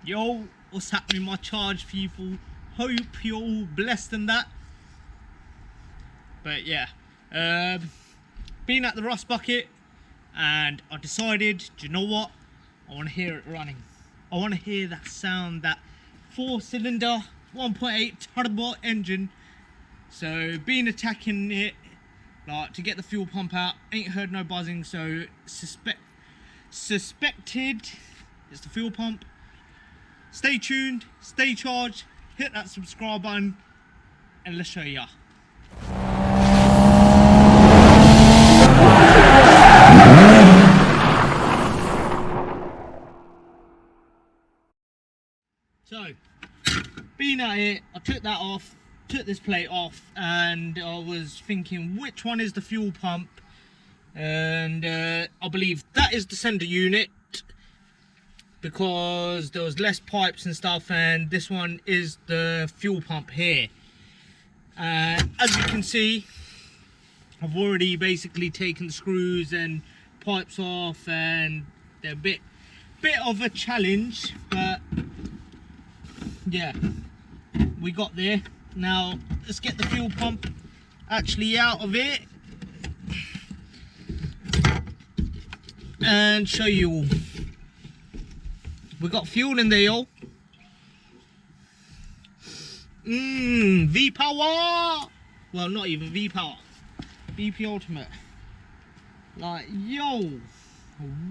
Yo, what's happening, my charge people? Hope you're all blessed and that. But yeah, been at the rust bucket and I decided, do you know what? I want to hear it running. I want to hear that sound, that 4-cylinder 1.8 turbo engine. So been attacking it like to get the fuel pump out. Ain't heard no buzzing, so suspected it's the fuel pump. Stay tuned, stay charged, hit that subscribe button, and let's show ya. So, being at it, I took that off, took this plate off, and I was thinking which one is the fuel pump, and I believe that is the sender unit, because there was less pipes and stuff, and this one is the fuel pump here. As you can see, I've already basically taken screws and pipes off, and they're a bit of a challenge, but yeah, we got there. Now let's get the fuel pump actually out of it and show you all. We got fuel in there, y'all. V-Power! Well, not even V-Power. BP Ultimate. Like, yo,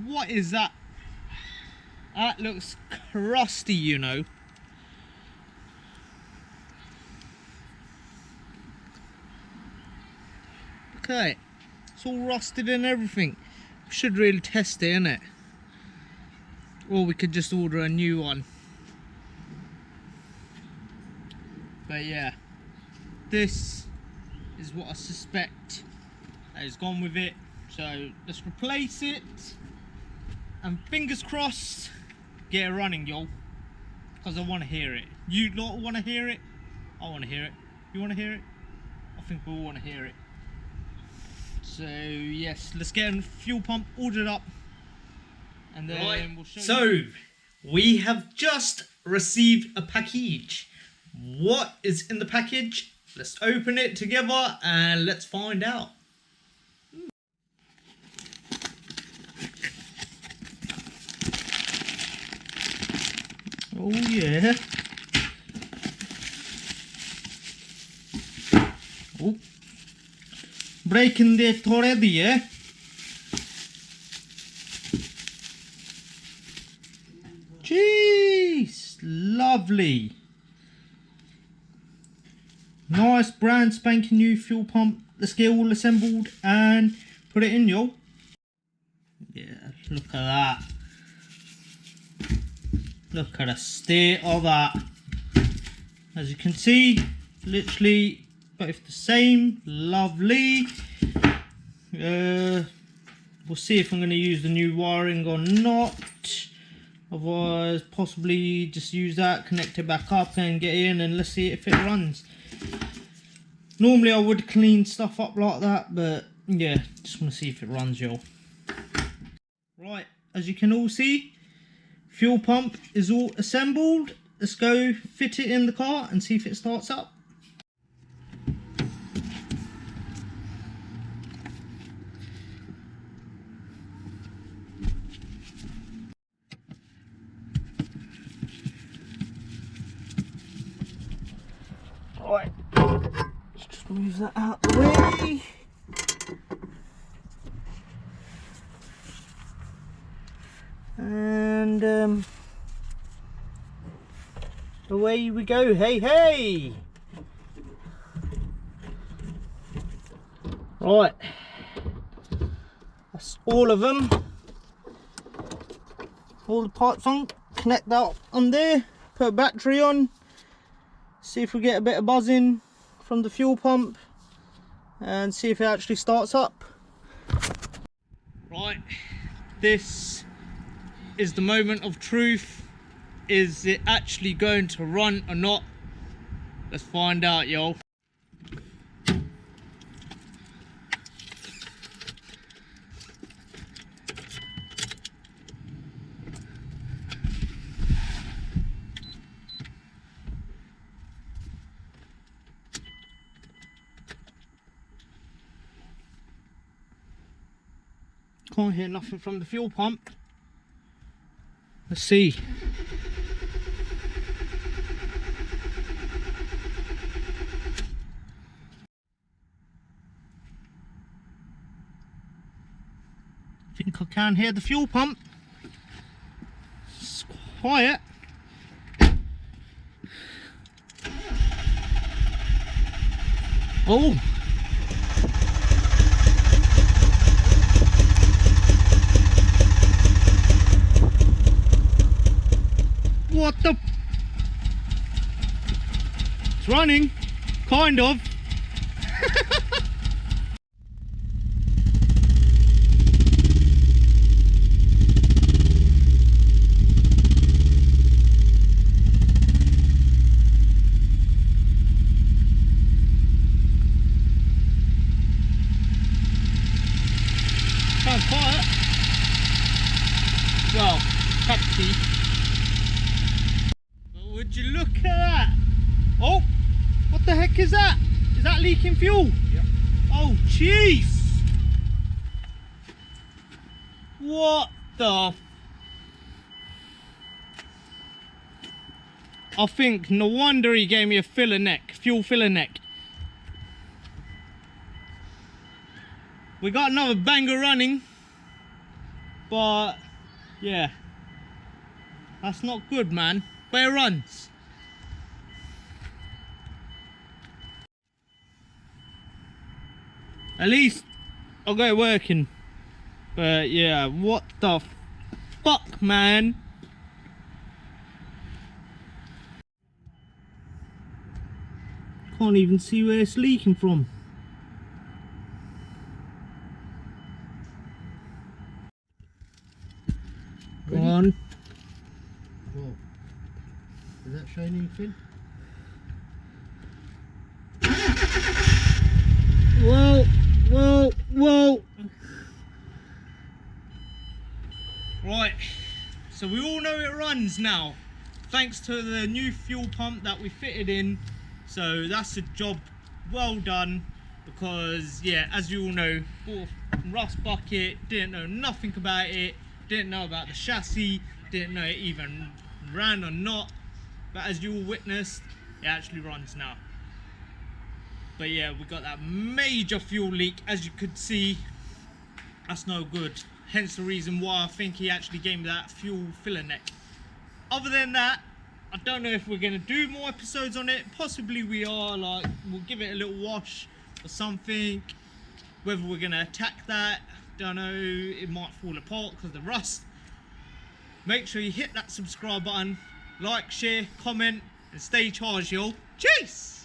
what is that? That looks crusty, you know. Okay, it's all rusted and everything. We should really test it, innit? Or we could just order a new one. But yeah, this is what I suspect has gone with it. So let's replace it, and fingers crossed, get it running, y'all. Because I want to hear it. You lot want to hear it? I want to hear it. You want to hear it? I think we all want to hear it. So yes, let's get a fuel pump ordered up. And then we'll show you. So, we have just received a package. What is in the package? Let's open it together and let's find out. Oh yeah. Oh. Breaking it already, eh? Jeez, lovely. Nice brand spanking new fuel pump. Let's get all assembled and put it in, y'all. Yeah, look at that. Look at the state of that. As you can see, literally both the same. Lovely. We'll see if I'm going to use the new wiring or not. Otherwise, possibly just use that, connect it back up and get in, and let's see if it runs. Normally I would clean stuff up like that, but yeah, just want to see if it runs, y'all. Right, as you can all see, fuel pump is all assembled. Let's go fit it in the car and see if it starts up. Right, let's just move that out of the way. And away we go. Hey, hey! Right, that's all of them. All the pipes on. Connect that on there. Put a battery on. See if we get a bit of buzzing from the fuel pump and see if it actually starts up. Right, this is the moment of truth. Is it actually going to run or not? Let's find out, y'all. Can't hear nothing from the fuel pump. Let's see. I think I can hear the fuel pump. It's quiet. Oh! What the? It's running, kind of. Sounds quiet. Well, taxi. Would you look at that? Oh, what the heck is that? Is that leaking fuel? Yep. Oh, jeez. What the? I think no wonder he gave me a filler neck, fuel filler neck. We got another banger running, but yeah, that's not good, man. Where it runs? At least I got it working. But yeah, what the fuck, man? Can't even see where it's leaking from. Go on. What? Is that shiny fin? Whoa, whoa, whoa. Right, so we all know it runs now, thanks to the new fuel pump that we fitted in. So that's a job well done, because yeah, as you all know, bought a rust bucket, didn't know nothing about it, didn't know about the chassis, didn't know it even ran or not, but as you all witnessed, it actually runs now. But yeah, we got that major fuel leak, as you could see. That's no good, hence the reason why I think he actually gave me that fuel filler neck. Other than that, I don't know if we're going to do more episodes on it. Possibly we are, like, we'll give it a little wash or something. Whether we're going to attack that, don't know. It might fall apart because of the rust. Make sure you hit that subscribe button, like, share, comment, and stay charged, y'all. Cheers!